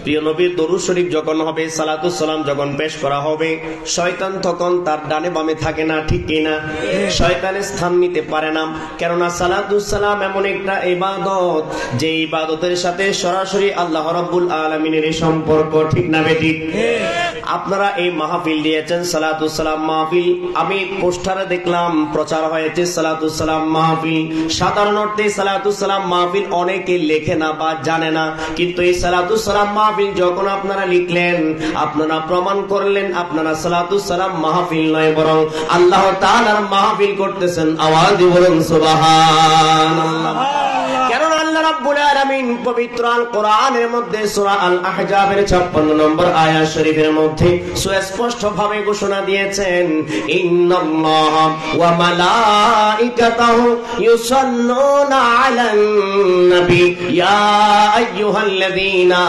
প্রিয় নবীর দরুদ শরীফ যখন হবে, সালাতুস সালাম যখন পেশ করা হবে, শয়তান তখন তার ডানে বামে থাকে না, ঠিক কিনা? শয়তানের স্থান নিতে পারে না। কেননা সালাতুস সালাম এমন একটা ইবাদত, যে ইবাদতের সাথে সরাসরি আল্লাহ রাব্বুল আলামিনের সম্পর্ক, ঠিক না বেঠিক? আপনারা এই মাহফিল দিয়েছেন সালাতুস সালাম মাহফিল, আমি পোস্টারে দেখলাম প্রচার হয়েছে সালাতুস সালাম মাহফিল। সাধারণ অর্থে সালাতুস সালাম মাহফিল অনেকে লেখে না বা জানে না, কিন্তু এই সালাতুস সালাম মাহফিল যখন আপনারা লিখলেন, আপনারা প্রমাণ করলেন আপনারা সালাতুস সালাম মাহফিল নয় বরং আল্লাহ তাআলার মাহফিল করতেছেন। আওয়াজ দিয়ে বলুন সুবহানাল্লাহ। কারণ আল্লাহ রাব্বুল আলামিন পবিত্র আল কোরআনের মধ্যে সূরা আল আহজাবের 56 নম্বর আয়াত শরীফের মধ্যে সুস্পষ্ট ভাবে ঘোষণা দিয়েছেন, ইন্নাল্লাহা ওয়া মালাইকাতাহু ইউসাল্লুনা আলান নবী ইয়া আইয়ুহাল্লাযীনা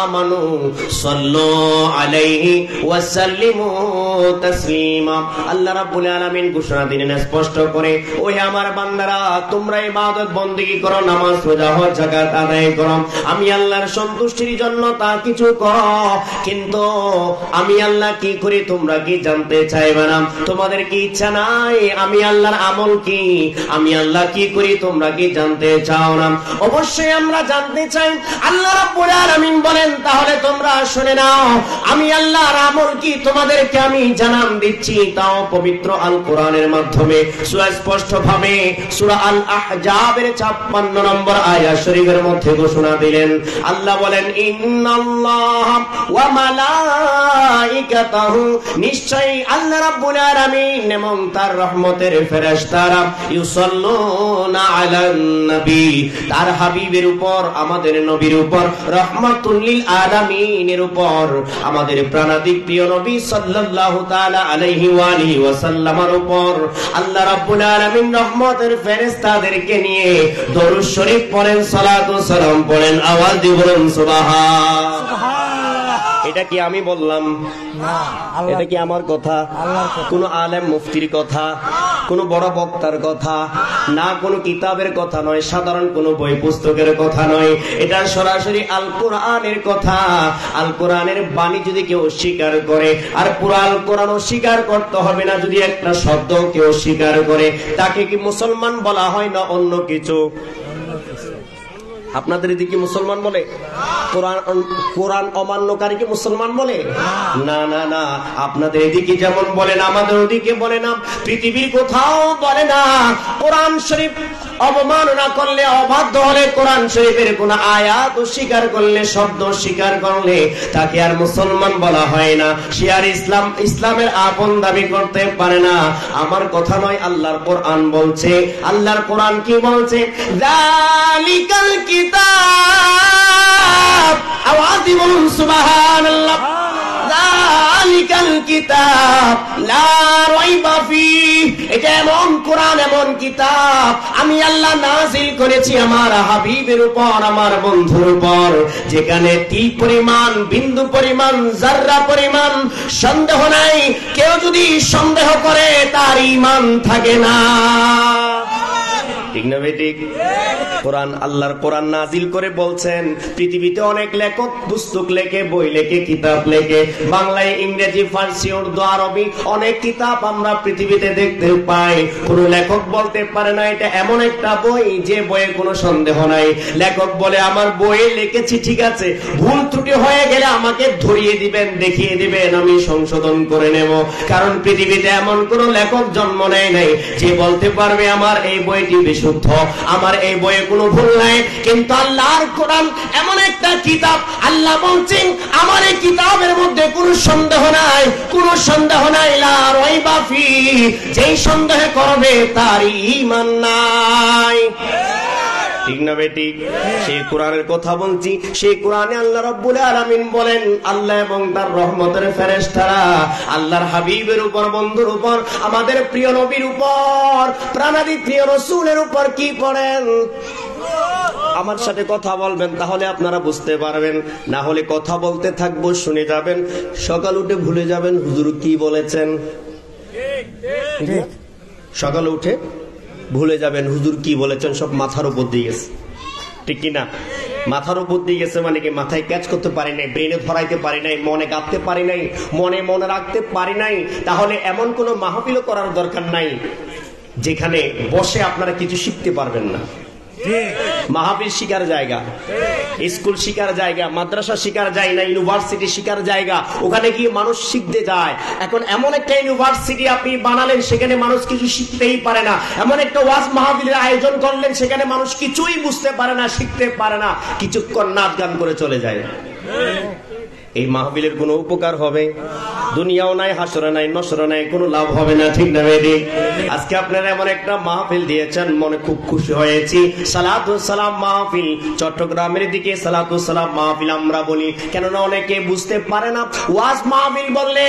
আমানু সাল্লু আলাইহি ওয়া সাল্লিমু তাসলিমা। আল্লাহ রাব্বুল আলামিন ঘোষণা দিলেন স্পষ্ট করে, ওহে আমার বান্দারা, তোমরা ইবাদত বندگی করো, নামাজ রোজা হজ যাকাত আদায় করো, আমি আল্লাহর সন্তুষ্টির জন্য তা কিছু করো। কিন্তু আমি আল্লাহ কি করি তোমরা কি জানতে চাইবে না? তোমাদের কি ইচ্ছা নাই আমি আল্লাহর আমল কি, আমি আল্লাহ কি করি তোমরা কি জানতে চাও না? অবশ্যই আমরা জানতে চাই। আল্লাহ রাব্বুল আলামিন বলেন, তাহলে তোমরা শুনে নাও, আমি আল্লাহর আমল কি তোমাদেরকে আমি জানান দিচ্ছি, তাও পবিত্র আল কোরআনের মাধ্যমে সুস্পষ্ট ভাবে সূরা আল আহজাবের 56 নম্বর আয়াত শরীফের মধ্যে ঘোষণা দিলেন। আল্লাহ বলেন, ইন্নাল্লাহা ওয়া মালাইকাতাহু, নিশ্চয়ই আল্লাহ রাব্বুল আলামিন এবং তার রহমতের ফেরেশতারা ইউসাল্লুনা আলান নবী, তার হাবিবের উপর, আমাদের নবীর উপর, রাহমাতুল লিল আলামিনের উপর, আমাদের প্রাণাদিক প্রিয় নবী সাল্লাল্লাহু তাআলা আলাইহি ওয়া আলিহি ওয়াসাল্লামের উপর আল্লাহ রাব্বুল আলামিন রহমতের ফেরেশতাদেরকে নিয়ে দরুদ শরীফ পড়েন, সালাতু সালাম পড়েন। আওয়াজ দিয়ে বলুন সুবহানাল্লাহ। এটা কি আমি বললাম না? এটা কি আমার কথা? কোন আলেম মুফতির কথা, কোন বড় বক্তার কথা না, কোন কিতাবের কথা নয়, সাধারণ কোন বই পুস্তকের কথা নয়। এটা সরাসরি আল কোরআনের কথা। আল কোরআনের বাণী যদি কেউ অস্বীকার করে, আর পুরো আল কোরআন অস্বীকার করতে হবে না, যদি একটা শব্দ কেউ অস্বীকার করে, তাকে কি মুসলমান বলা হয় না অন্য কিছু? আপনাদের এদিকে মুসলমান বলে? কোরআন অমান্যকারীকে মুসলমান বলে না? না না, আপনাদের এদিকে যেমন বলেন আমাদের ওদিকে বলে না, পৃথিবীর কোথাও বলে না। কোরআন শরীফ অবমাননা করলে, অবাধ্য হলে, কোরআন শরীফের কোন আয়াত অস্বীকার করলে, শব্দ অস্বীকার করলে, তাকে আর মুসলমান বলা হয় না। সে আর ইসলামের আপন দাবি করতে পারে না। আমার কথা নয়, আল্লাহর কোরআন বলছে। আল্লাহর কোরআন কি বলছে? যালিকাল কিতাব, আওয়াজ দিয়ে বলুন সুবহানাল্লাহ। যালিকাল কিতাব লা রাইবা ফিহি, এটা এমন কোরআন, এমন কিতাব আমি আল্লাহ নাযিল করেছি আমার হাবিবের উপর, আমার বন্ধুর উপর, যেখানে তিল পরিমাণ, বিন্দু পরিমাণ, জাররা পরিমাণ সন্দেহ নাই। কেউ যদি সন্দেহ করে তার ঈমান থাকে না, ঠিক না বেঠিক? কোরআন, আল্লাহর কোরআন নাজিল করে বলছেন, পৃথিবীতে অনেক লেখক পুস্তক লেখে, বই লেখে, কিতাব লেখে, বাংলায়, ইংরেজি, ফার্সি, উর্দু, আরবি, অনেক কিতাব আমরা পৃথিবীতে দেখতে পাই। কোন লেখক বলতে পারে না এটা এমন একটা বই যে বইয়ের কোনো সন্দেহ নাই। লেখক বলে, আমার বইয়ে লিখেছি, ঠিক আছে, ভুল ত্রুটি হয়ে গেলে আমাকে ধরিয়ে দিবেন, দেখিয়ে দিবেন, আমি সংশোধন করে নেব। কারণ পৃথিবীতে এমন কোন লেখক জন্ম নেয় নাই যে বলতে পারবে আমার এই বইটি বিশুদ্ধ, আমার এই বইয়ে কোনো ভুল নাই। কিন্তু আল্লাহর কোরআন এমন একটা কিতাব, আল্লাহ বলছেন আমার এই কিতাবের মধ্যে কোনো সন্দেহ নাই, কোনো সন্দেহ নাই। লা রাইবা ফিহি, যেই সন্দেহ করবে তার ঈমান নাই, ঠিক না বেঠিক? সেই কোরআনের কথা বলছি। সেই কোরআনে আল্লাহ রাব্বুল আলামিন বলেন, আল্লাহ এবং তার রহমতের ফেরেশতারা আল্লাহর হাবিবের উপর, বন্ধুর উপর, আমাদের প্রিয় নবীর উপর, প্রাণাদি প্রিয় রাসূলের উপর কি পড়েন? আমার সাথে কথা বলবেন, তাহলে আপনারা বুঝতে পারবেন। না হলে কথা বলতে থাকবো, শুনে যাবেন, সকাল উঠে ভুলে যাবেন হুজুর কি বলেছেন। সকালে উঠে ভুলে যাবেন হুজুর কি বলেছেন, সব মাথার উপর দিয়ে গেছে, ঠিক কিনা? মাথার উপর দিয়ে গেছে মানে কি মাথায় ক্যাচ করতে পারি নাই, ব্রেনে ধরাইতে পারি নাই, মনে গাঁথতে পারি নাই, মনে রাখতে পারি নাই, তাহলে এমন কোন মাহফিলও করার দরকার নাই যেখানে বসে আপনারা কিছু শিখতে পারবেন না। মাহফিল শিকার জায়গা, স্কুল শিকার জায়গা, মাদ্রাসা শিকার যায় না, ইউনিভার্সিটি শিকার জায়গা, ওখানে গিয়ে মানুষ শিখতে যায়। এখন এমন একটা ইউনিভার্সিটি আপনি বানালেন, সেখানে মানুষ কিছু শিখতেই পারে না। এমন একটা ওয়াজ মাহফিলের আয়োজন করলেন, সেখানে মানুষ কিছুই বুঝতে পারে না, শিখতে পারে না, কিছুক্ষণ নাচ গান করে চলে যায়। এই মাহফিলের কোনো উপকার হবে? দুনিয়াও নাই, হাসরে নাই, নসরে নাই, কোনো লাভ হবে না, ঠিক না বেদি? আজকে আপনারা এমন একটা মাহফিল দিয়েছেন, মনে খুব খুশি হয়েছি। সালাতুস সালাম মাহফিল, চট্টগ্রামের দিকে সালাতুস সালাম মাহফিল আমরা বলি, কেননা অনেকে বুঝতে পারে না ওয়াজ মাহফিল বললে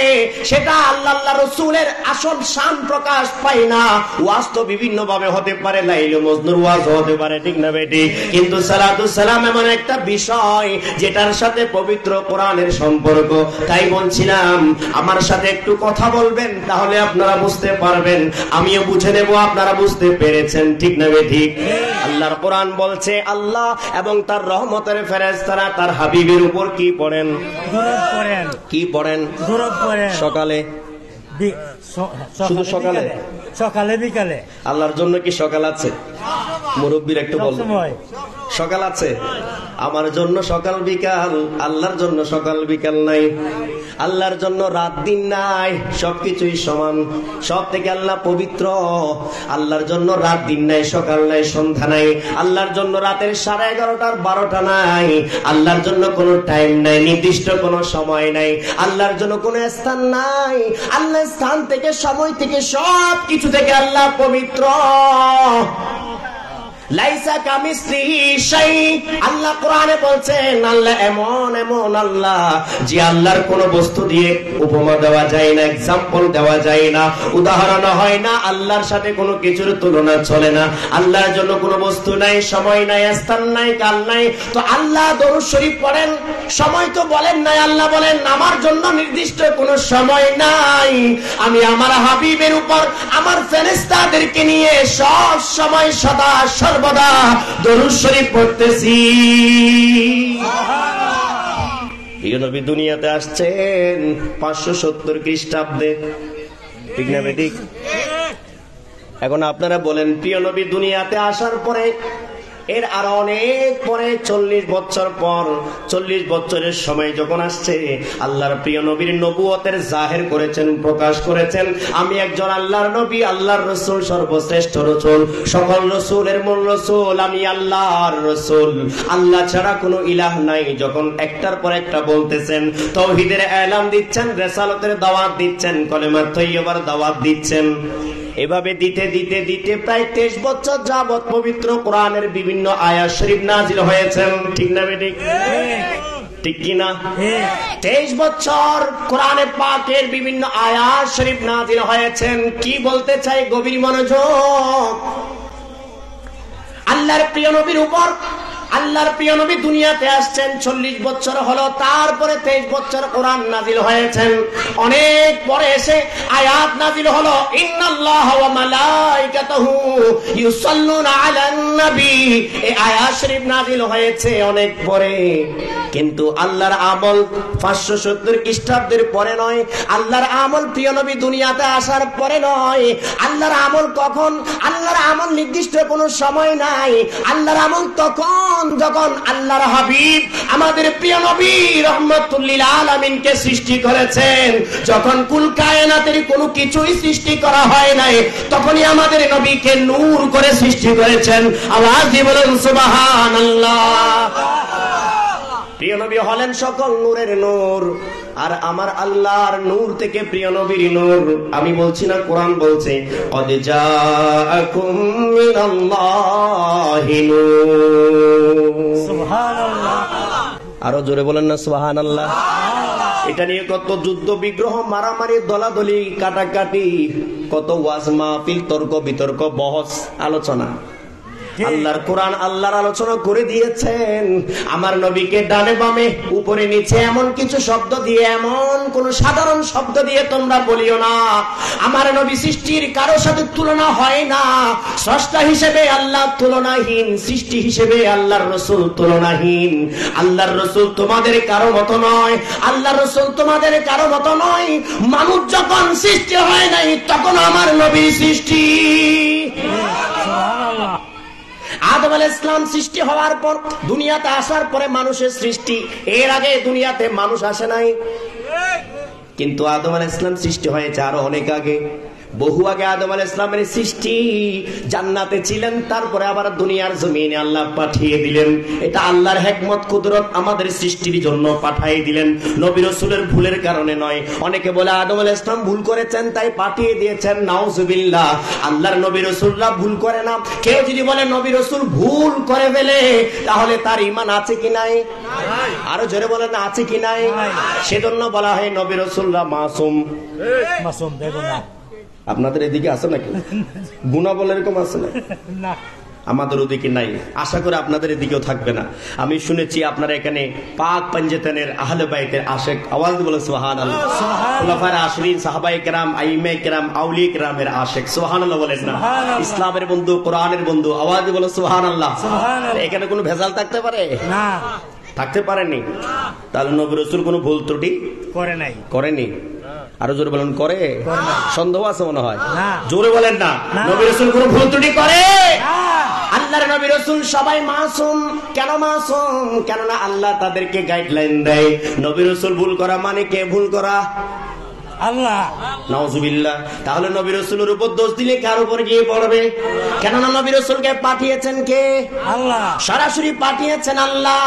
সেটা আল্লাহ রাসূলের আসল শান প্রকাশ পায় না। ওয়াজ তো বিভিন্ন ভাবে হতে পারে, লাইলে মজনুর ওয়াজ হতে পারে, ঠিক না বেদি? কিন্তু সালাতুস সালাম এমন একটা বিষয় যেটার সাথে পবিত্র কোরআনের সম্পর্ক। তাই বলছিলাম আমার সাথে একটু কথা বলবেন, তাহলে আপনারা বুঝতে পারবেন, আমিও বুঝে নেব আপনারা বুঝতে পেরেছেন, ঠিক না ঠিক? আল্লাহর কোরআন বলছে আল্লাহ এবং তার রহমতের ফেরেশতারা তার হাবিবের উপর কি পড়েন? কি পড়েন? সকালে, শুধু সকালে, সকালে বিকালে। আল্লাহর জন্য কি সকাল আছে? মুরব্বীর একটু বলুন, সকাল আছে? আমার জন্য সকাল বিকাল, আল্লাহর জন্য সকাল বিকাল নাই। আল্লাহর জন্য রাত দিন নাই, সবকিছুই সমান, সব থেকে আল্লাহ পবিত্র। আল্লাহর জন্য রাত দিন নাই, সকাল নাই, সন্ধ্যা নাই। আল্লাহর জন্য রাতের 11:30 12টা নাই। আল্লাহর জন্য কোনো টাইম নাই, নির্দিষ্ট কোনো সময় নাই। আল্লাহর জন্য কোনো স্থান নাই। আল্লাহ স্থান থেকে, সময় থেকে, সব কিছু থেকে আল্লাহ পবিত্র। লাইসা কামিসলিহি শাই, আল্লাহ কোরআনে বলছেন আল্লাহ এমন এমন আল্লাহ যে আল্লাহর কোন বস্তু দিয়ে উপমা দেওয়া যায় না, এক্সাম্পল দেওয়া যায় না, উদাহরণ হয় না। আল্লাহর সাথে কোনো কিছুর তুলনা চলে না। আল্লাহর জন্য কোনো বস্তু নাই, সময় নাই, স্থান নাই, কাল নাই। তো আল্লাহ দরুদ শরীফ পড়েন, সময় তো বলেন নাই। আল্লাহ বলেন আমার জন্য নির্দিষ্ট কোনো সময় নাই, আমি আমার হাবিবের উপর আমার ফেরেশতাদেরকে নিয়ে সব সময় সদা সর্বদা দরুদ শরীফ পড়তেছি। এই নবী দুনিয়াতে আসছেন 570 খ্রিস্টাব্দে, ঠিক না বেঠিক? এখন আপনারা বলেন, প্রিয় নবী দুনিয়াতে আসার পরে এর আরো অনেক পরে 40 বছর পর, 40 বছরের সময় যখন আসছে, আল্লাহর প্রিয় নবীর নবুয়তের জাহের করেছেন, প্রকাশ করেছেন। আমি একজন আল্লাহর নবী, আল্লাহর রসুল, সর্বশ্রেষ্ঠ রসুল, সকল রসুলের মূল রসুল, আমি আল্লাহর রসুল, আল্লাহ ছাড়া কোনো ইলাহ নাই। যখন একটার পর একটা বলতেছেন, তাওহীদের এলান দিচ্ছেন, রিসালাতের দাওয়াত দিচ্ছেন, কলেমার তৈয়বার দাওয়াত দিচ্ছেন, এভাবে দিতে দিতে দিতে প্রায় 23 বছর যাবত পবিত্র কোরআনের বিভিন্ন আয়াত শরীফ নাজিল হয়েছেন, ঠিক না বেঠিক? ঠিক কিনা? 23 বছর কোরআনে পাকের বিভিন্ন আয়াত শরীফ নাজিল হয়েছেন। কি বলতে চাই, গভীর মনোযোগ। আল্লাহর প্রিয় নবীর উপর, আল্লাহর প্রিয় নবী দুনিয়াতে আসছেন 40 বছর হলো, তারপরে 23 বছর কোরআন নাজিল হয়েছেন। অনেক পরে এসে আয়াত নাজিল হলো, ইন্নাল্লাহা ওয়া মালাইকাতাহু ইউসাল্লুনা আলান নবী। এই আয়াত শরীফ নাজিল হয়েছে অনেক পরে, কিন্তু আল্লাহর আমল 570 খ্রিস্টাব্দের পরে নয়। আল্লাহর আমল প্রিয় নবী দুনিয়াতে আসার পরে নয়। আল্লাহর আমল কখন? আল্লাহর আমল নির্দিষ্ট কোনো সময় নাই। আল্লাহর আমল তখন যখন আল্লাহর হাবিব আমাদের প্রিয় নবী রাহমাতুল লিল আলামিনকে সৃষ্টি করেছেন। যখন কুল কায়নাতের কোনো কিছুই সৃষ্টি করা হয় নাই, তখনই আমাদের নবীকে নূর করে সৃষ্টি করেছেন। আওয়াজ দিয়ে বলেন সুবহানাল্লাহ। প্রিয় নবী হলেন সকল নূরের নূর, আর আমার আল্লাহর নূর থেকে প্রিয় নবীর নূর। আমি বলছি না, কোরআন বলছে কদ জাআকুম মিনাল্লাহি নূর। সুবহানাল্লাহ। আরো জোরে বলেন না সুবহানাল্লাহ। এটা নিয়ে কত যুদ্ধ বিগ্রহ, মারামারি, দলাদলি, কাটাকাটি, কত ওয়াজ মাহফিল, তর্ক বিতর্ক, বহস, আলোচনা। আল্লাহর কোরআন আল্লাহর আলোচনা করে দিয়েছেন। আমার নবীকে ডানে বামে উপরে নিচে এমন কিছু শব্দ দিয়ে, এমন কোন সাধারণ শব্দ দিয়ে তোমরা বলিও না। আমার নবী সৃষ্টির কারো সাথে তুলনা হয় না। স্রষ্টা হিসেবে আল্লাহ তুলনাহীন, সৃষ্টি হিসেবে আল্লাহর রাসূল তুলনাহীন। আল্লাহর রাসূল তোমাদের কারো মতো নয়, আল্লাহর রাসূল তোমাদের কারো মতো নয়। মানুষ যখন সৃষ্টি হয় নাই তখন আমার নবীর সৃষ্টি। আদম আলাইহিস সালাম সৃষ্টি হওয়ার পর, দুনিয়াতে আসার পরে মানুষের সৃষ্টি। এর আগে দুনিয়াতে মানুষ আসে নাই, কিন্তু আদম আলাইহিস সালাম সৃষ্টি হয়েছে আরো অনেক আগে, বহু আগে আদম আলাইহিস সালামের সৃষ্টি। জান্নাতে ছিলেন, তারপরে আবার দুনিয়ার জমিনে আল্লাহ পাঠিয়ে দিলেন। এটা আল্লাহর হিকমত কুদরত, আমাদের সৃষ্টির জন্য পাঠিয়ে দিলেন, নবী রাসূলের ভুলের কারণে নয়। অনেকে বলে আদম আলাইহিস সালাম ভুল করেছেন তাই পাঠিয়ে দিয়েছেন, নাউজুবিল্লাহ। আল্লাহর নবী রাসূলরা ভুল করে না। কেউ যদি বলে নবী রাসূল ভুল করে ফেলে, তাহলে তার ঈমান আছে কি নাই? আরো জোরে বলেন, আছে কি নাই? সেজন্য বলা হয় নবী রাসূলরা মাসুম। মাসুম দেখো না, আপনাদের এদিকে আছে নাকি গুনাহ বলে এরকম আছে না? আমাদের ওদিকে নাই, আশা করি আপনাদের এদিকেও থাকবে না। আমি শুনেছি আপনারা এখানে পাক পাঞ্জাতনের আহলে বাইতের আশিক, আওয়াজ দিয়ে বলেন সুবহানাল্লাহ। খুলাফায়ে রাশিদিন, সাহাবায়ে কেরাম, আইম্মায়ে কেরাম, আউলিয়া কেরামের আশিক, সুবহানাল্লাহ বলেন না? ইসলামের বন্ধু, কোরআনের বন্ধু, আওয়াজ দিয়ে বলেন সুবহানাল্লাহ। এখানে কোনো ভেজাল থাকতে পারে না? থাকতে পারেনি। তাহলে নবী রাসূল কোনো ভুল ত্রুটি করেনি। আরো জোরে বলেন, করে? সন্দেহ আছে মনে হয়, জোরে বলেন না। নবী রাসূল কোনো ভুল ত্রুটি করে? আল্লাহর নবী রাসূল সবাই মাসুম। কেন মাসুম? কেননা আল্লাহ তাদেরকে গাইডলাইন দেয়। নবী রাসূল ভুল করা মানে কে ভুল করা? আল্লাহ। নাউজুবিল্লাহ। তাহলে নবী রাসূলের উপর দোষ দিলে কার উপর গিয়ে পড়বে? কেননা নবী রাসূলকে পাঠিয়েছেন কে? আল্লাহ। সরাসরি পাঠিয়েছেন আল্লাহ,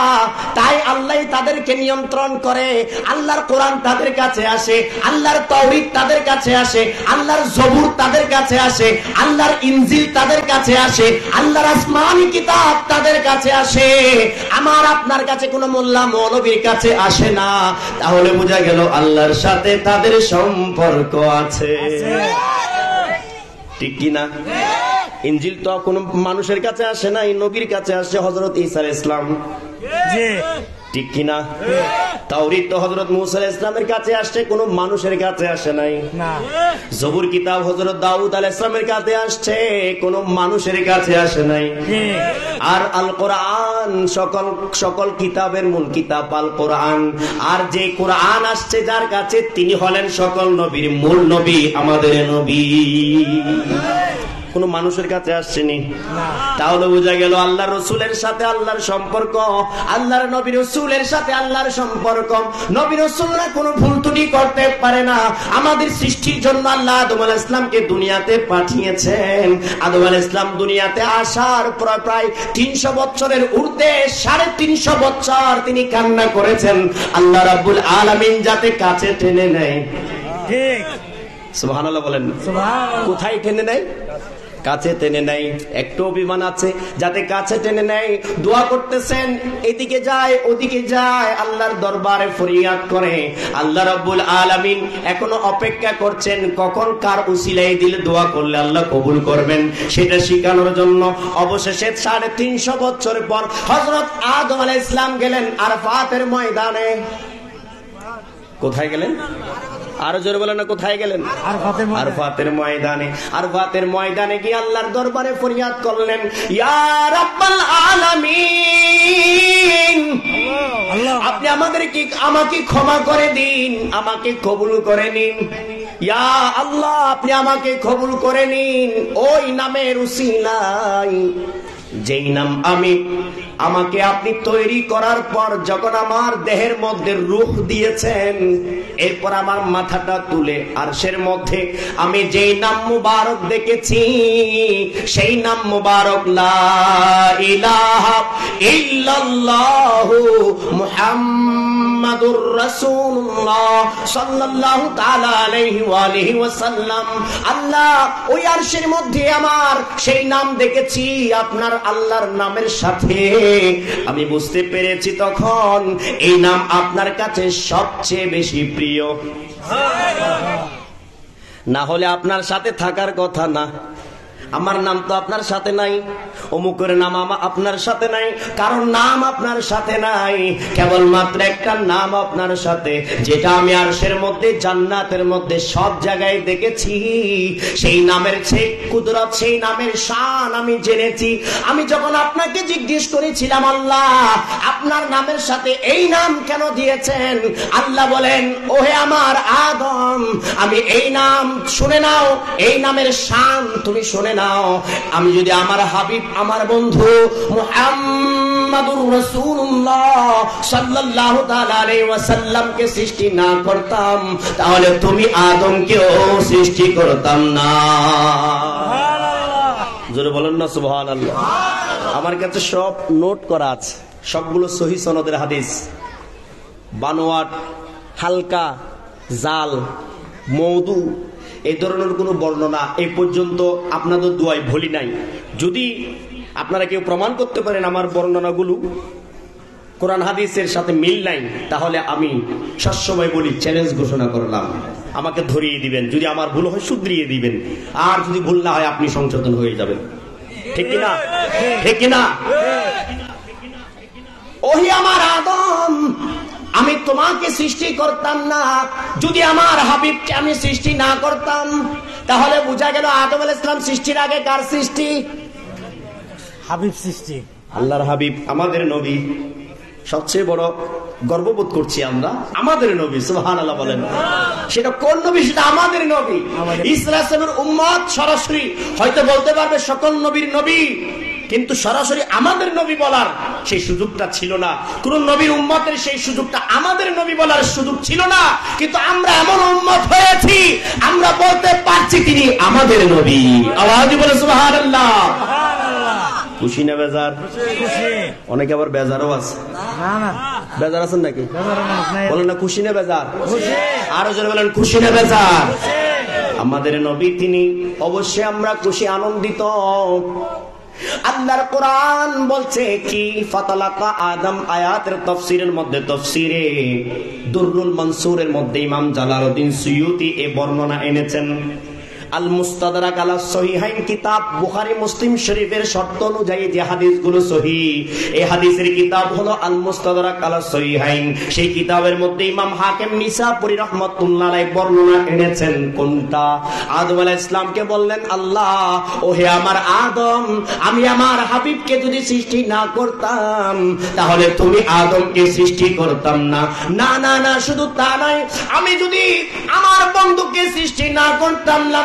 তাই আল্লাহই তাদেরকে নিয়ন্ত্রণ করে। আল্লাহর কোরআন তাদের কাছে আসে, আল্লাহর তাওরীত তাদের কাছে আসে, আল্লাহর জবুর তাদের কাছে আসে, আল্লাহর ইনজিল তাদের কাছে আসে, আল্লাহর আসমানি কিতাব তাদের কাছে আসে। আমার আপনার কাছে কোনো মোল্লা মৌলবীর কাছে আসে না। তাহলে বোঝা গেল আল্লাহর সাথে তাদের সম্পর্ক আছে, ঠিক কি না? ইনজিল তো কোনো মানুষের কাছে আসে নাই, নবীর কাছে আসে, হযরত ঈসা আলাইহিস সালাম, ঠিক কি না? তাওরীত তো হযরত মূসা আলাইহিস সালামের কাছে আসছে, কোনো মানুষের কাছে আসে নাই। জবুর কিতাব হযরত দাউদ আলাইহিস সালামের কাছে আসছে, কোনো মানুষের কাছে আসে নাই। আর আল কোরআন সকল কিতাবের মূল কিতাব আল কোরআন। আর যে কোরআন আসছে যার কাছে, তিনি হলেন সকল নবীর মূল নবী, আমাদের নবী। কোন মানুষের কাছে আসছেনি। তাহলে বোঝা গেল আল্লাহর রাসূলের সাথে আল্লাহর সম্পর্ক, আল্লাহর নবী রাসূলের সাথে আল্লাহর সম্পর্ক। নবী রাসূলরা কোনো ভুল ত্রুটি করতে পারে না। আমাদের সৃষ্টির জন্য আল্লাহ আদম আলাইহিস সালামকে দুনিয়াতে পাঠিয়েছেন। আদম আলাইহিস সালাম দুনিয়াতে আসার পর প্রায় 300 বছরের ঊর্ধ্বে 350 বছর তিনি কান্না করেছেন আল্লাহ রাব্বুল আলামিন যাতে কাছে টেনে নেয়। ঠিক সুবহানাল্লাহ বলেন। কোথায় টেনে নেয়? কাছে টেনে নেয়। একটু অভিমান আছে যাতে কাছে টেনে নেয়। দোয়া করতেছেন, এদিকে যায় ওদিকে যায়, আল্লাহর দরবারে ফরিয়াদ করে। আল্লাহ রাব্বুল আলামিন এখনো অপেক্ষা করছেন কখন কার উসিলায় দিলে দোয়া করলে আল্লাহ কবুল করবেন, সেটা শিখানোর জন্য। অবশেষে 350 বছর পর হযরত আদম আলাইহিস সালাম গেলেন আরাফাতের ময়দানে। কোথায় গেলেন? আরো জোরে বলেন না, কোথায় গেলেন? আরাফাতের ময়দানে। আরাফাতের ময়দানে গিয়ে আল্লাহর দরবারে ফরিয়াদ করলেন, ইয়া রাব্বাল আলামিন, আপনি আমাকে ক্ষমা করে দিন, আমাকে কবুল করে নিন। ইয়া আল্লাহ, আপনি আমাকে কবুল করে নিন ওই নামের উসিলায়, যেই নাম আমাকে আপনি তৈরি করার পর যখন আমার দেহের মধ্যে রূহ দিয়েছেন, এরপর আমার মাথাটা তুলে আরশের মধ্যে আমি যেই নাম মুবারক দেখেছি, সেই নাম মুবারক লা ইলাহা ইল্লাল্লাহু মুহাম্মাদুর রাসূলুল্লাহ সাল্লাল্লাহু তাআলা আলাইহি ওয়া আলিহি ওয়াসাল্লাম। আল্লাহ, ওই আরশের মধ্যে আমার সেই নাম দেখেছি, আপনার আল্লাহর নামের সাথে আমি বুঝতে পেরেছি তখন এই নাম আপনার কাছে সবচেয়ে বেশি প্রিয়। না হলে আপনার সাথে থাকার কথা না। আমার নাম তো আপনার সাথে নাই, অমুকের নাম আপনার সাথে নাই, কারণ নাম আপনার সাথে নাই, কেবলমাত্র একটা নাম আপনার সাথে, যেটা আমি আরশের মধ্যে জান্নাতের মধ্যে সব জায়গায় দেখেছি। সেই নামের সেই কুদরত, সেই নামের শান আমি জেনেছি। আমি যখন আপনাকে জিজ্ঞেস করেছিলাম আল্লাহ আপনার নামের সাথে এই নাম কেন দিয়েছেন, আল্লাহ বলেন ওহে আমার আদম আমি এই নাম শুনে নাও, এই নামের শান তুমি শুনে নাও। আমি যদি আমার হাবিব আমার বন্ধু মুহাম্মাদুর রাসূলুল্লাহ সাল্লাল্লাহু তাআলা আলাইহি ওয়াসাল্লামকে সৃষ্টি না করতাম, তাহলে তুমি আদমকেও সৃষ্টি করতাম না। জোরে বলেন না সুবহানাল্লাহ। আমার কাছে সব নোট করা আছে, সবগুলো সহিহ সনদের হাদিস। বানোয়াট, হালকা, জাল, মওদু এই ধরনের কোনো বর্ণনা এই পর্যন্ত আপনাদের দোয়ায় ভুলি নাই। যদি আপনারা কেউ প্রমাণ করতে পারেন আমার বর্ণনাগুলো কোরআন হাদিসের সাথে মিল নাই, তাহলে আমি সবসময় বলি চ্যালেঞ্জ ঘোষণা করলাম, আমাকে ধরিয়ে দিবেন। যদি আমার ভুল হয় শুধরিয়ে দিবেন, আর যদি ভুল না হয় আপনি সংশোধন হয়ে যাবেন। ঠিক কিনা? ঠিক কিনা? ওহি আমার আদম আমি তোমাকে সৃষ্টি করতাম না, যদি আমার হাবিবকে আমি সৃষ্টি না করতাম, তাহলে বোঝা গেল আদম আলাইহিস সালাম সৃষ্টির আগে কার সৃষ্টি? হাবিব সৃষ্টি। আল্লাহর হাবিব আমাদের নবী। সবচেয়ে বড় গর্ববোধ করছি আমরা আমাদের নবী, সুবহানাল্লাহ বলেন। সেটা কোন নবী? সেটা আমাদের নবী। ঈসা আলাইহিস সালামের উম্মত সরাসরি হয়তো বলতে পারবে সকল নবীর নবী, কিন্তু সরাসরি আমাদের নবী বলার সেই সুযোগটা ছিল না। কোন নবীর উম্মতের সেই সুযোগটা আমাদের নবী বলার সুযোগ ছিল না, কিন্তু আমরা এমন উম্মত হয়েছি আমরা বলতে পারছি তিনি আমাদের নবী। আওয়াজ বলে সুবহানাল্লাহ। খুশি না বেজার? অনেকে আবার বেজারও আছে। বেজার আছেন নাকি? বলেন না খুশি না বেজার? আরো জোরে বলেন খুশি না বেজার? আমাদের নবী তিনি, অবশ্যই আমরা খুশি আনন্দিত। আল্লাহর কোরআন বলছে কি, ফাতালাকা আদম আয়াতের তাফসীরের মধ্যে, তাফসীরে দুররুল মানসুরের মধ্যে ইমাম জালালউদ্দিন সুয়ুতি এই বর্ণনা এনেছেন। আল মুস্তাদরাক আলা সহিহাইন কিতাব, বুখারী মুসলিম শরীফের শর্ত অনুযায়ী যে হাদিসগুলো সহিহ, এই হাদিসের কিতাব হলো আল মুস্তাদরাক আলা সহিহাইন। সেই কিতাবের মধ্যে ইমাম হাকিম নিসাপুরী রাহমাতুল্লাহ আলাইহি বর্ণনা এনেছেন। কোনটা? আদম আলাইহিস সালামকে বললেন আল্লাহ ওহে আমার আদম আমি আমার হাবিবকে যদি সৃষ্টি না করতাম, তাহলে তুমি আদমকে সৃষ্টি করতাম না। না না না, শুধু তা নয়, আমি যদি আমার বন্ধুকে সৃষ্টি না করতাম না,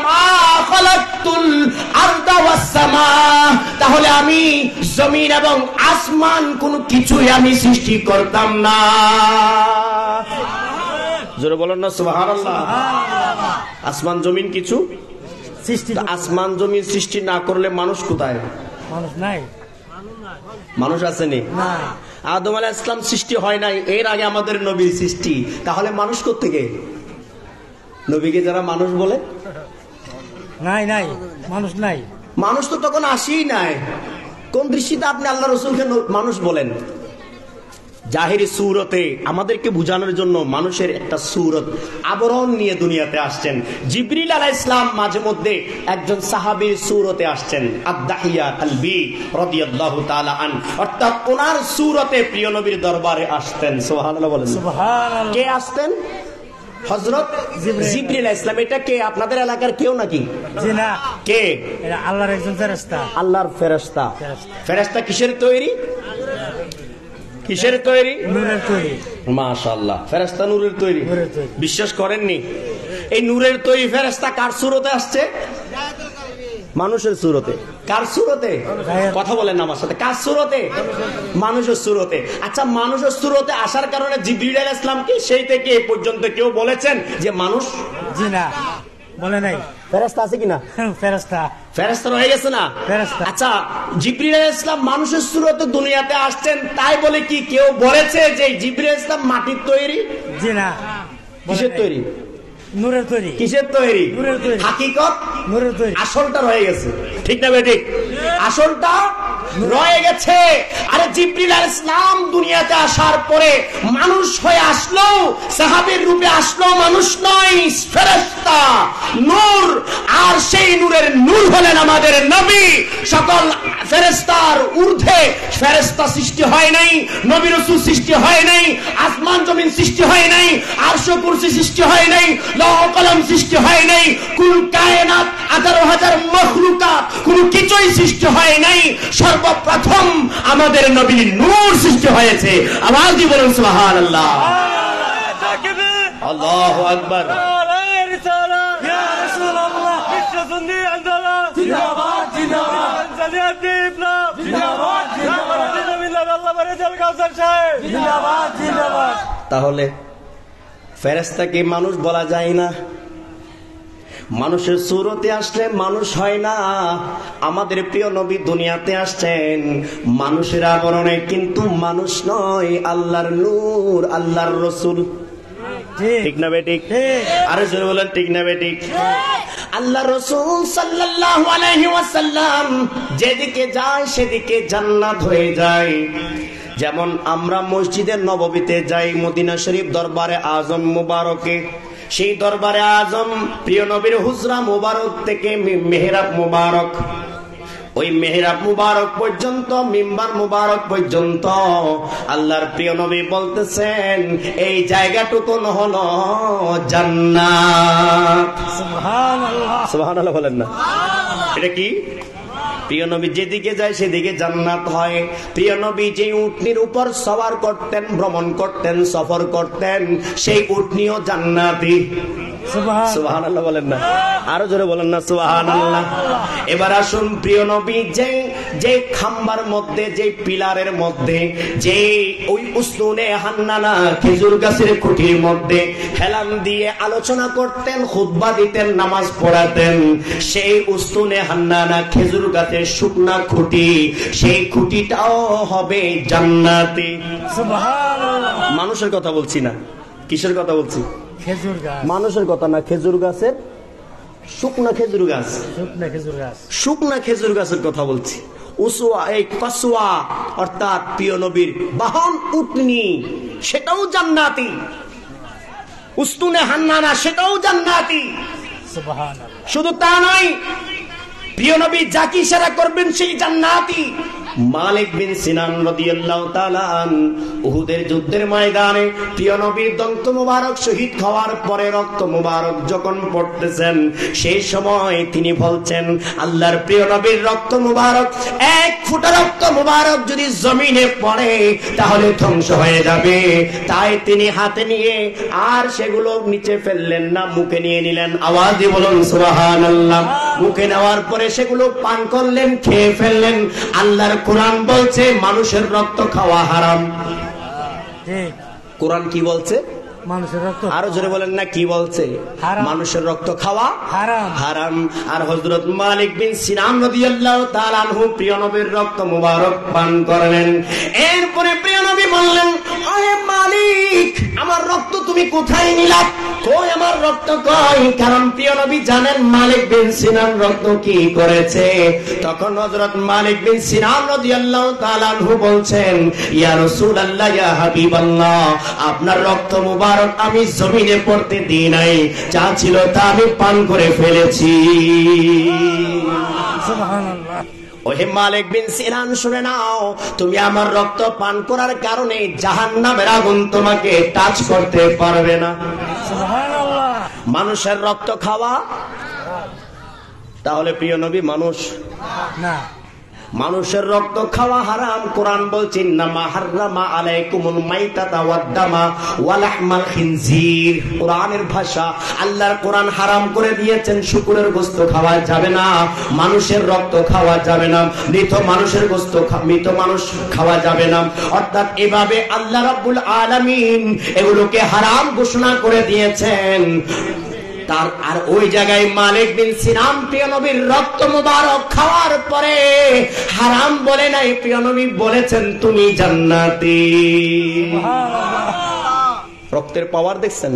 তাহলে আমি জমিন এবং আসমান কোন কিছুই আমি সৃষ্টি করতাম না। জোরে বলেন না সুবহানাল্লাহ। আসমান জমিন কিছু সৃষ্টি, আসমান জমিন সৃষ্টি না করলে মানুষ কোথায়? মানুষ নাই। মানুষ আসেনি। আদম আলাইহিস সালাম সৃষ্টি হয় নাই, এর আগে আমাদের নবীর সৃষ্টি। তাহলে মানুষ কোত্থেকে? নবীকে যারা মানুষ বলে, নাই নাই মানুষ নাই। মানুষ তো তখন আসেই নাই। কোন দৃষ্টিতে আপনি আল্লাহ রাসূলকে মানুষ বলেন? জাহিরি সূরতে আমাদেরকে বুঝানোর জন্য মানুষের একটা সূরত আবরণ নিয়ে দুনিয়াতে আসছেন। জিবরিল আলাইহিস সালাম মাঝে মধ্যে একজন সাহাবীর সূরতে আসছেন, আদ-দাহিয়া কালবি রাদিয়াল্লাহু তাআলা আন, অর্থাৎ ওনার সূরতে প্রিয় নবীর দরবারে আসতেন। সুবহানাল্লাহ বলেন। সুবহানাল্লাহ। কে আসতেন? হযরত জিবরিল আলাইহিস সালাম। এটা কে? আপনাদের এলাকার কেউ নাকি? জি না। কে? এটা আল্লাহর একজন ফেরেশতা। আল্লাহর ফেরেশতা। ফেরেশতা কিসের তৈরি? কিসের তৈরি? নূরের তৈরি। মাশাআল্লাহ, ফেরেশতা নূরের তৈরি। বিশ্বাস করেননি? এই নূরের তৈরি ফেরেশতা কার সূরতে আসছে? মানুষের সূরতে। কার সূরতে? কথা বলেন আমার সাথে। কার সূরতে? মানুষের সূরতে। আচ্ছা, মানুষের সূরতে আসার কারণে জিবরিল আলাইহিস সালামকে সেই থেকে এই পর্যন্ত কেউ বলেছেন যে মানুষ? জি না, বলে নাই। ফেরেশতা আছে কিনা? ফেরেশতা। ফেরেশতা রয়ে গেছে না? ফেরেশতা। আচ্ছা, জিবরিল আলাইহিস সালাম মানুষের সূরতে দুনিয়াতে আসছেন, তাই বলে কি কেউ বলেছে যে জিবরিল আলাইহিস সালাম মাটির তৈরি? জি না। কিসের তৈরি? নূরের তৈরি। কিসের তৈরি? নূরের তৈরি। হাকিকত নূরের তৈরি। আসলটা রয়ে গেছে। ঠিক না বেঠিক? আসলটা রয়ে গেছে। আরে জিবরিল আলাইহিস সালাম দুনিয়াতে আসার পরে মানুষ হয়ে আসলো, সাহাবীর রূপে আসলো, মানুষ নয়, ফেরেশতা, নূর। আর সেই নূরের নূর হলেন আমাদের নবী। সকল ফেরেশতার ঊর্ধ্বে ফেরেশতা সৃষ্টি হয় নাই, নবী রাসূল সৃষ্টি হয় নাই, আসমান জমিন সৃষ্টি হয় নাই, আরশ কুরসি সৃষ্টি হয় নাই, লৌহ কলম সৃষ্টি হয় নাই, কুল কায়নাত 18,000 মখলুকাত কোন কিছুই সৃষ্টি হয় নাই। সর্বপ্রথম আমাদের নবীর নূর সৃষ্টি হয়েছে। আওয়াজ দিয়ে বলুন সুবহানাল্লাহ, আল্লাহু আকবার। তাহলে ফেরেশতাকে মানুষ বলা যায় না, মানুষের সুরতে আসলে মানুষ হয় না। আমাদের প্রিয় নবী দুনিয়াতে আসছেন মানুষের আবরণে, কিন্তু মানুষ নয়, আল্লাহর নূর, আল্লাহর রসুল। ঠিক না বেঠিক? আরে জোরে বলেন ঠিক না বেঠিক? আল্লাহ রাসূল সাল্লাল্লাহু আলাইহি ওয়াসাল্লাম যেদিকে যায় সেদিকে জান্নাত হয়ে যায়। যেমন আমরা মসজিদে নববীতে যাই, মদিনা শরীফ দরবারে আজম মুবারকে, সেই দরবারে আজম প্রিয় নবীর হুজরা মুবারক থেকে মেহরাব মুবারক, ওই মেহরাব মুবারক পর্যন্ত, মিম্বার মুবারক পর্যন্ত আল্লাহর প্রিয় নবী বলতেছেন এই জায়গাটুকু হলো জান্নাত। সুবহানাল্লাহ, সুবহানাল্লাহ বলেন না? এটা কি? প্রিয় নবী যেদিকে যায় সেদিকে জান্নাত হয়। প্রিয় নবী যে উটনির উপর সওয়ার করতেন, ভ্রমণ করতেন, সফর করতেন, সেই উটনিও জান্নাতি। সুবহানাল্লাহ বলেন না? আরো জোরে বলেন না সুবহানাল্লাহ। এবার আসুন, প্রিয় নবী যে খাম্বার মধ্যে, যে পিলারের মধ্যে, যে ওই উসনুনে হান্নানা খেজুর গাছের খুঁটির মধ্যে হেলান দিয়ে আলোচনা করতেন, খুতবা দিতেন, নামাজ পড়াতেন, সেই উসনুনে হান্নানা খেজুর গাছের শুকনা খুঁটি, সেই খুঁটিটাও হবে জান্নাতি। সুবহানাল্লাহ। মানুষের কথা বলছি না, কিসের কথা বলছি? খেজুর গাছ। মানুষের কথা না, খেজুর গাছের শুকনা খেজুর গাছ, শুকনা খেজুর গাছ, শুকনা খেজুর গাছের কথা বলছি। উসওয়া, এই কাসওয়া অর্থাৎ প্রিয় নবীর বাহন উটনি, সেটাও জান্নাতি। উসতুনে হান্নানা সেটাও জান্নাতি। সুবহানাল্লাহ। শুধু তা নয়, প্রিয় নবী যাকে ইশারা করবেন সেই জান্নাতি। মালিক বিন সিনান রাদিয়াল্লাহু তাআলা উহুদের যুদ্ধের ময়দানে প্রিয় নবীর দন্ত মুবারক শহীদ হওয়ার পরে রক্ত মুবারক যখন পড়তেছেন, সেই সময় তিনি বলছেন আল্লাহর প্রিয় নবীর রক্ত মুবারক, এক ফোঁটা রক্ত মুবারক যদি জমিনে পড়ে তাহলে ধ্বংস হয়ে যাবে। তাই তিনি হাতে নিয়ে আর সেগুলো নিচে ফেললেন না, মুখে নিয়ে নিলেন। আওয়াজ দিয়ে বলুন সুবহানাল্লাহ। মুখে নেওয়ার পরে সেগুলো পান করলেন, খেয়ে ফেললেন। আল্লাহর কোরআন বলছে মানুষের রক্ত খাওয়া হারাম। কোরআন কি বলছে? মানুষের রক্ত। আরো জোরে বলেন না, কি বলছে? মানুষের রক্ত খাওয়া হারাম, হারাম। আর হযরত মালিক বিন সিনান রাদিয়াল্লাহু তাআলা আনহু প্রিয় নবীর রক্ত মুবারক পান করলেন। এরপরে প্রিয় নবী বললেন, আরে মালিক, আমার রক্ত তুমি কোথায় নিলা? কই আমার রক্ত কই? কারণ প্রিয় নবী জানেন মালিক বিন সিনান রক্ত কি করেছে। তখন হযরত মালিক বিন সিনান রাদিয়াল্লাহু তাআলা আনহু বলছেন, ইয়া রাসূলুল্লাহ, ইয়া হাবিবাল্লাহ, আপনার রক্ত মুবারক আমি জমিনে পড়তে দিই নাই, যা ছিল তা আমি পান করে ফেলেছি। সুবহানাল্লাহ। ওহে মালিক বিন সিনান, শুনে নাও, তুমি আমার রক্ত পান করার কারণে জাহান্নামের আগুন তোমাকে টাচ করতে পারবে না। সুবহানাল্লাহ। মানুষের রক্ত খাওয়া, তাহলে প্রিয় নবী মানুষ না, মানুষের রক্ত খাওয়া হারাম। কোরআন বলছে ইন্নামা হাররামা আলাইকুমুল মাইতাতা ওয়াদ-দামা ওয়া লাহমাল খিনজির। কোরআনের ভাষা, আল্লাহর কোরআন হারাম করে দিয়েছেন শুকরের গোশত খাওয়া যাবে না, মানুষের রক্ত খাওয়া যাবে না, মৃত মানুষের গোশত, মৃত মানুষ খাওয়া যাবে না। অর্থাৎ এভাবে আল্লাহ রাব্বুল আলামিন এগুলোকে হারাম ঘোষণা করে দিয়েছেন। তার আর ওই জায়গায় মালিক বিন সিনান প্রিয় নবীর রক্ত মুবারক খাওয়ার পরে হারাম বলে নাই, প্রিয় নবী বলেছেন তুমি জান্নাতি। রক্তের পাওয়ার দেখছেন?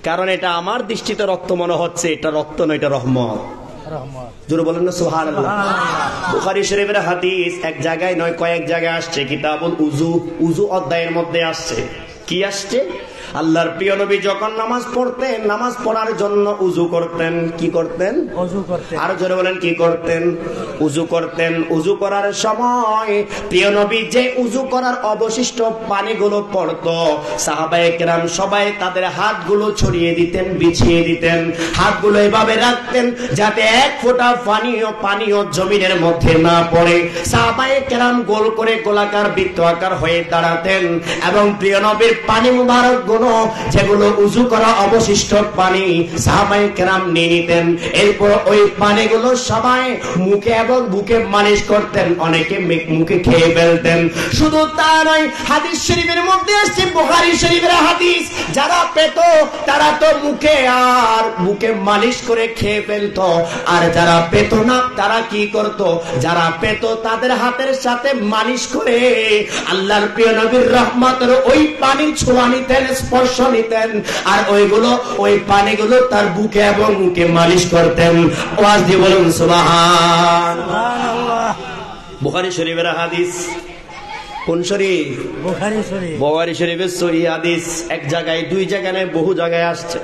কারণ এটা আমার দৃষ্টিতে রক্ত মনে হচ্ছে, এটা রক্ত নয়, এটা রহমত। রহমত। জোরে বলেন না সুবহানাল্লাহ। সুবহানাল্লাহ। বুখারী শরীফের হাদিস এক জায়গায় নয় কয়েক জায়গায় আসছে, কিতাবুল উযু, উযু অধ্যায়ের মধ্যে আসছে। কি আসছে? আল্লাহর প্রিয় নবী যখন নামাজ পড়তেন, নামাজ পড়ার জন্য উযু করতেন। কি করতেন? ওযু করতে। আরো জোরে বলেন, কি করতেন? উযু করতেন। উযু করার সময় প্রিয় নবী যে উযু করার অবশিষ্ট পানিগুলো পড়তো, সাহাবায়ে কেরাম সবাই তাদের হাতগুলো ছড়িয়ে দিতেন, বিছিয়ে দিতেন। হাতগুলো এভাবে রাখতেন যাতে এক ফোঁটা পানিও জমিনের মধ্যে না পড়ে। সাহাবায়ে কেরাম গোল করে গোলাকার বৃত্তাকার হয়ে দাঁড়াতেন এবং প্রিয় নবীর পানি মুবারক যেগুলো উযু করা অবশিষ্ট পানি সাহাবায়ে কেরাম নিয়ে নিতেন। এরপর ওই পানিগুলো সবাই মুখে এবং বুকে মালিশ করতেন, অনেকে মুখে খেয়ে ফেলতেন। শুধু তা নয়, হাদিস শরীফের মধ্যে আসছে, বুখারী শরীফের হাদিস, যারা পেত তারা তো মুখে আর বুকে মালিশ করে খেয়ে ফেলত, আর যারা পেত না তারা কি করত? যারা পেত তাদের হাতের সাথে মালিশ করে আল্লাহর প্রিয় নবীর রহমতের ওই পানি ছোঁয়া নিতেন, স্পর্শ নিতেন, আর ওই পানিগুলো তার বুকে এবং মুখে মালিশ করতেন। আওয়াজ দিয়ে বলুন সুবহানাল্লাহ। বুখারী শরীফের হাদিস। কোন শরীফ? বুখারী শরীফ। বুখারী শরীফের সহিহ হাদিস। এক জায়গায়, দুই জায়গায় নয়, বহু জায়গায় আসছে।